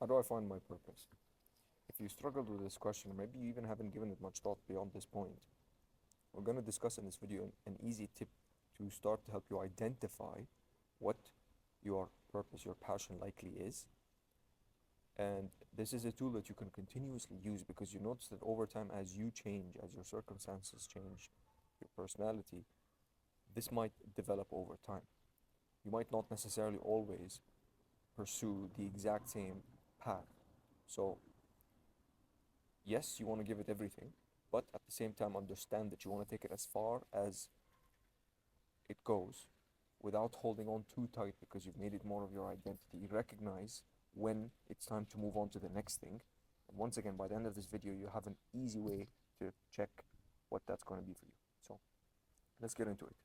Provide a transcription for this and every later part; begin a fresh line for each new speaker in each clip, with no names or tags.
How do I find my purpose? If you struggled with this question, or maybe you even haven't given it much thought beyond this point, we're going to discuss in this video an easy tip to start to help you identify what your purpose, your passion likely is. And this is a tool that you can continuously use because you notice that over time, as you change, as your circumstances change, your personality, this might develop over time. You might not necessarily always pursue the exact same path. So yes, you want to give it everything, but at the same time, understand that you want to take it as far as it goes without holding on too tight because you've made it more of your identity. You recognize when it's time to move on to the next thing. And once again, by the end of this video, you have an easy way to check what that's going to be for you. So let's get into it.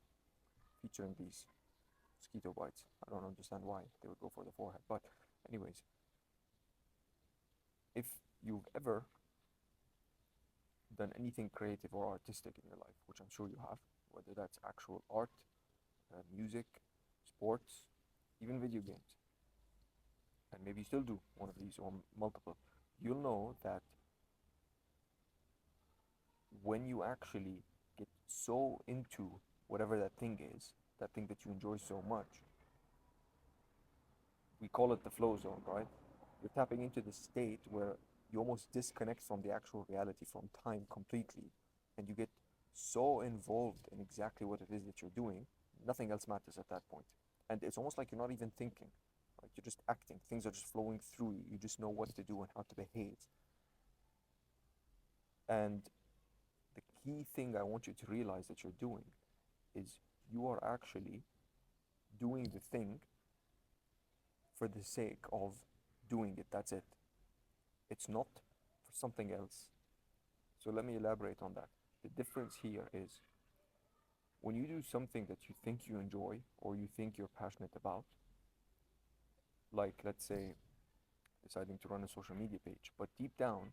Featuring these mosquito bites. I don't understand why they would go for the forehead, but anyways, if you've ever done anything creative or artistic in your life, which I'm sure you have, whether that's actual art, music, sports, even video games, and maybe you still do one of these or multiple, you'll know that when you actually get so into whatever that thing is, that thing that you enjoy so much, we call it the flow zone, right? You're tapping into the state where you almost disconnect from the actual reality, from time completely, and you get so involved in exactly what it is that you're doing, nothing else matters at that point. And it's almost like you're not even thinking, like you're just acting. Things are just flowing through you. You just know what to do and how to behave. And the key thing I want you to realize that you're doing is you are actually doing the thing for the sake of doing it. That's it. It's not for something else. So let me elaborate on that. The difference here is when you do something that you think you enjoy or you think you're passionate about, like let's say deciding to run a social media page, but deep down,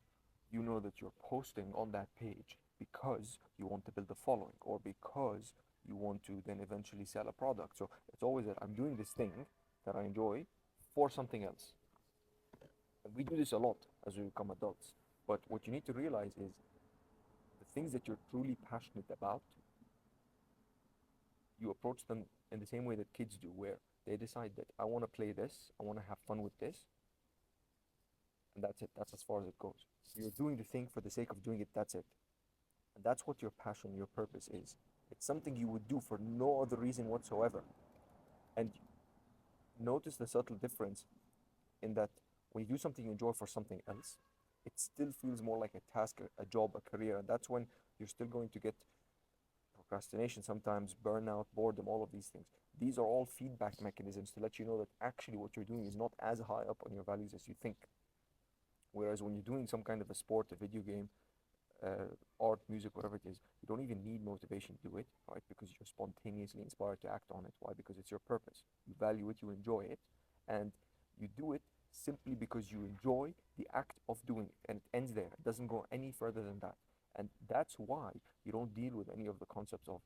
you know that you're posting on that page because you want to build a following or because you want to then eventually sell a product. So it's always that I'm doing this thing that I enjoy for something else. And we do this a lot as we become adults. But what you need to realize is the things that you're truly passionate about, you approach them in the same way that kids do, where they decide that I want to play this, I want to have fun with this, and that's it. That's as far as it goes. You're doing the thing for the sake of doing it, that's it. And that's what your passion, your purpose is. It's something you would do for no other reason whatsoever. And notice the subtle difference in that when you do something you enjoy for something else, it still feels more like a task, a job, a career. And that's when you're still going to get procrastination sometimes, burnout, boredom, all of these things. These are all feedback mechanisms to let you know that actually what you're doing is not as high up on your values as you think. Whereas when you're doing some kind of a sport, a video game, art, music, whatever it is, you don't even need motivation to do it, right? Because you're spontaneously inspired to act on it. Why? Because it's your purpose. You value it, you enjoy it, and you do it simply because you enjoy the act of doing it, and it ends there. It doesn't go any further than that. And that's why you don't deal with any of the concepts of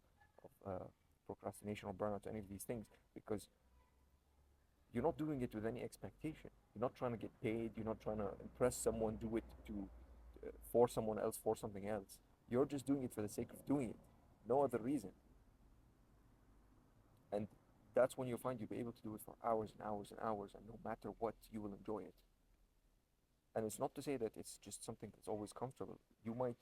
procrastination or burnout or any of these things, because you're not doing it with any expectation. You're not trying to get paid. You're not trying to impress someone, do it to for someone else, for something else. You're just doing it for the sake of doing it, no other reason. And that's when you'll find you'll be able to do it for hours and hours and hours, and no matter what, you will enjoy it. And it's not to say that it's just something that's always comfortable. You might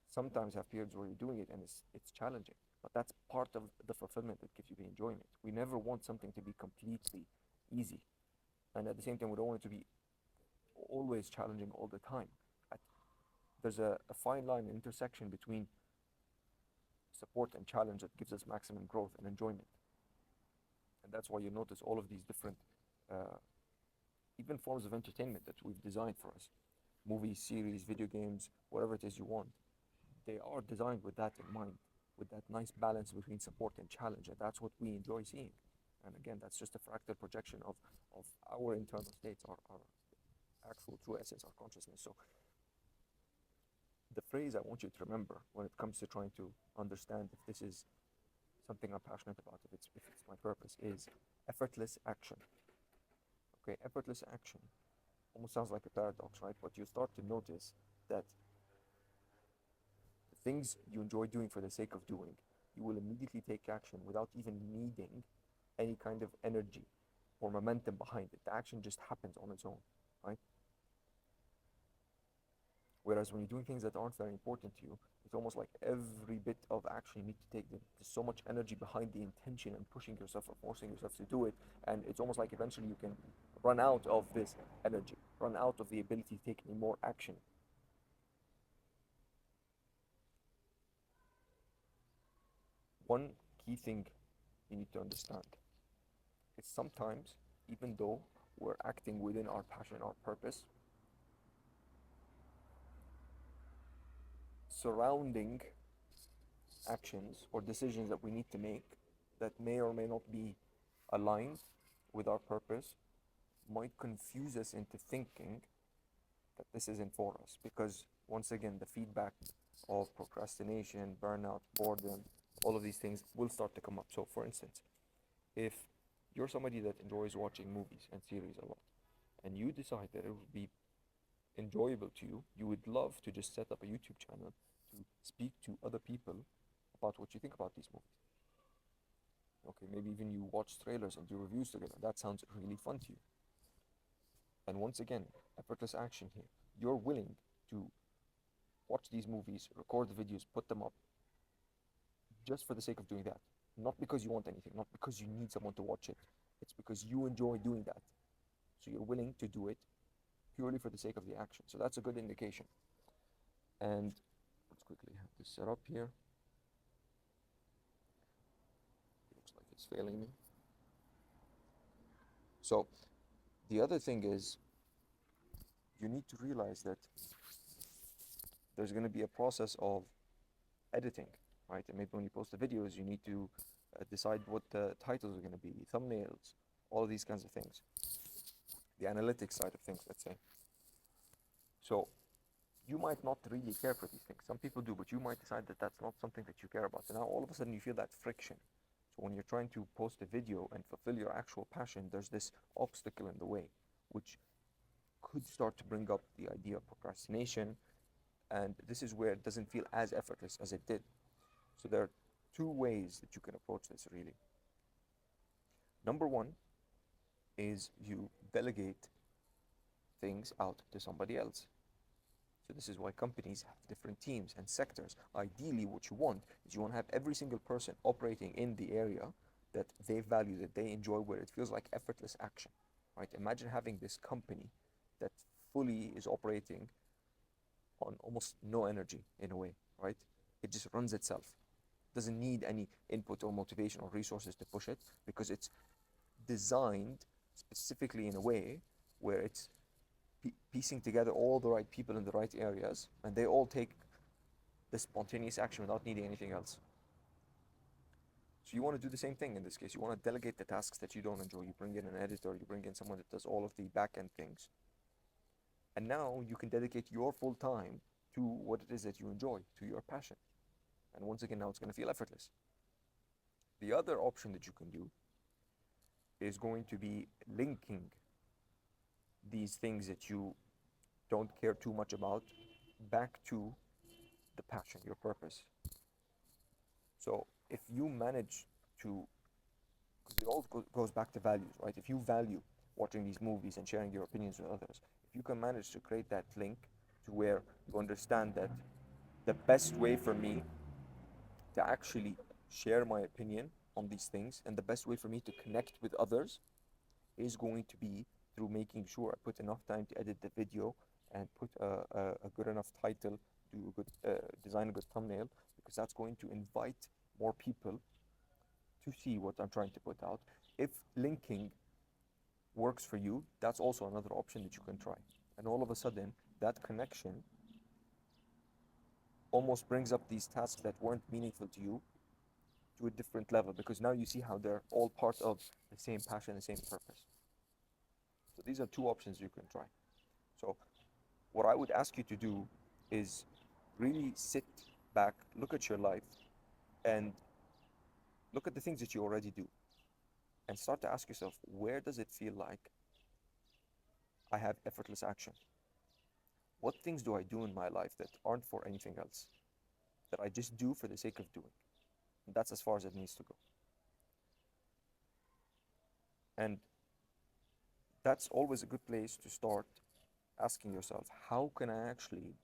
sometimes have periods where you're doing it and it's challenging, but that's part of the fulfillment that gives you the enjoyment. We never want something to be completely easy, and at the same time, we don't want it to be always challenging all the time. There's a fine line, an intersection between support and challenge that gives us maximum growth and enjoyment. And that's why you notice all of these different, even forms of entertainment that we've designed for us. Movies, series, video games, whatever it is you want. They are designed with that in mind, with that nice balance between support and challenge. And that's what we enjoy seeing. And again, that's just a fractal projection of our internal states, our actual true essence, our consciousness. So the phrase I want you to remember when it comes to trying to understand if this is something I'm passionate about, if it's my purpose, is effortless action. Okay, effortless action Almost sounds like a paradox, right? But you start to notice that the things you enjoy doing for the sake of doing, you will immediately take action without even needing any kind of energy or momentum behind it. The action just happens on its own, right? Whereas when you're doing things that aren't very important to you, it's almost like every bit of action you need to take, there's so much energy behind the intention and pushing yourself or forcing yourself to do it. And it's almost like eventually you can run out of this energy, run out of the ability to take any more action. One key thing you need to understand is sometimes, even though we're acting within our passion, our purpose, surrounding actions or decisions that we need to make that may or may not be aligned with our purpose might confuse us into thinking that this isn't for us. Because once again, the feedback of procrastination, burnout, boredom, all of these things will start to come up. So, for instance, if you're somebody that enjoys watching movies and series a lot, and you decide that it would be enjoyable to you, you would love to just set up a YouTube channel to speak to other people about what you think about these movies. Okay, maybe even you watch trailers and do reviews together. That sounds really fun to you. And once again, effortless action here. You're willing to watch these movies, record the videos, put them up just for the sake of doing that. Not because you want anything, not because you need someone to watch it. It's because you enjoy doing that. So you're willing to do it purely for the sake of the action. So that's a good indication. And let's quickly have this set up here. Looks like it's failing me. So the other thing is, you need to realize that there's going to be a process of editing, right? And maybe when you post the videos, you need to decide what the titles are going to be, thumbnails, all of these kinds of things. The analytics side of things, let's say. So you might not really care for these things. Some people do, but you might decide that that's not something that you care about. And now all of a sudden you feel that friction. So when you're trying to post a video and fulfill your actual passion, there's this obstacle in the way, which could start to bring up the idea of procrastination. And this is where it doesn't feel as effortless as it did. So there are two ways that you can approach this, really. Number one is you delegate things out to somebody else. So this is why companies have different teams and sectors. Ideally, what you want is you want to have every single person operating in the area that they value, that they enjoy, where it feels like effortless action, right? Imagine having this company that fully is operating on almost no energy in a way, right? It just runs itself. Doesn't need any input or motivation or resources to push it, because it's designed specifically in a way where it's piecing together all the right people in the right areas, and they all take the spontaneous action without needing anything else. So you want to do the same thing in this case. You want to delegate the tasks that you don't enjoy. You bring in an editor, you bring in someone that does all of the back-end things. And now you can dedicate your full time to what it is that you enjoy, to your passion. And once again, now it's going to feel effortless. The other option that you can do is going to be linking these things that you don't care too much about back to the passion, your purpose. So if you manage to, because it all goes back to values, right? If you value watching these movies and sharing your opinions with others, if you can manage to create that link to where you understand that the best way for me to actually share my opinion on these things and the best way for me to connect with others is going to be through making sure I put enough time to edit the video and put a good enough title, do a good design a good thumbnail, because that's going to invite more people to see what I'm trying to put out. If linking works for you, that's also another option that you can try. And all of a sudden, that connection almost brings up these tasks that weren't meaningful to you to a different level, because now you see how they're all part of the same passion, the same purpose. So these are two options you can try. So what I would ask you to do is really sit back, look at your life, and look at the things that you already do, and start to ask yourself, where does it feel like I have effortless action. What things do I do in my life that aren't for anything else, that I just do for the sake of doing? And that's as far as it needs to go. And that's always a good place to start asking yourself, how can I actually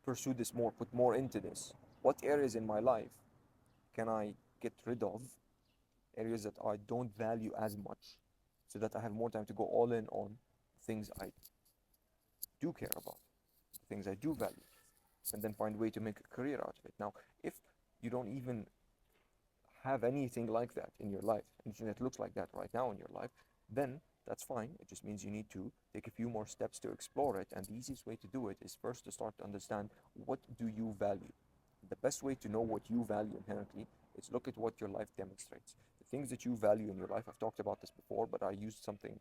pursue this more, put more into this? What areas in my life can I get rid of? Areas that I don't value as much, so that I have more time to go all in on things I do care about, things I do value, and then find a way to make a career out of it. Now, if you don't even have anything like that in your life, anything that looks like that right now in your life, then that's fine. It just means you need to take a few more steps to explore it. And the easiest way to do it is first to start to understand, what do you value? The best way to know what you value inherently is look at what your life demonstrates. The things that you value in your life, I've talked about this before, but I used something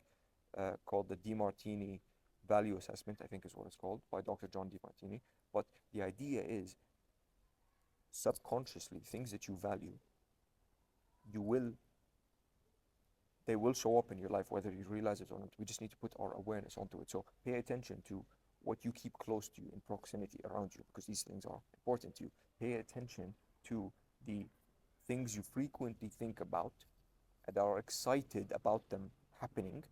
called the DeMartini Value Assessment, I think is what it's called, by Dr. John DeMartini. But the idea is, subconsciously, things that you value, you will they will show up in your life whether you realize it or not. We just need to put our awareness onto it. So pay attention to what you keep close to you, in proximity around you, because these things are important to you. Pay attention to the things you frequently think about and are excited about them happening.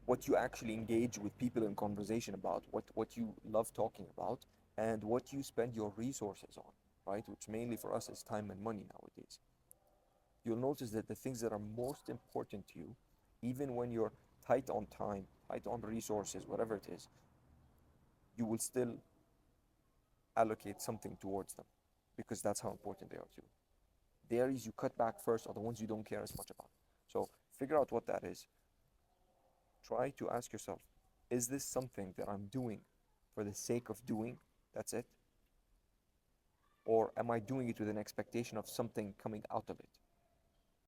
What you actually engage with people in conversation about, what you love talking about, and what you spend your resources on, right? Which mainly for us is time and money nowadays. You'll notice that the things that are most important to you, even when you're tight on time, tight on resources, whatever it is, you will still allocate something towards them, because that's how important they are to you. The areas you cut back first are the ones you don't care as much about. So figure out what that is. Try to ask yourself, is this something that I'm doing for the sake of doing? That's it. Or am I doing it with an expectation of something coming out of it?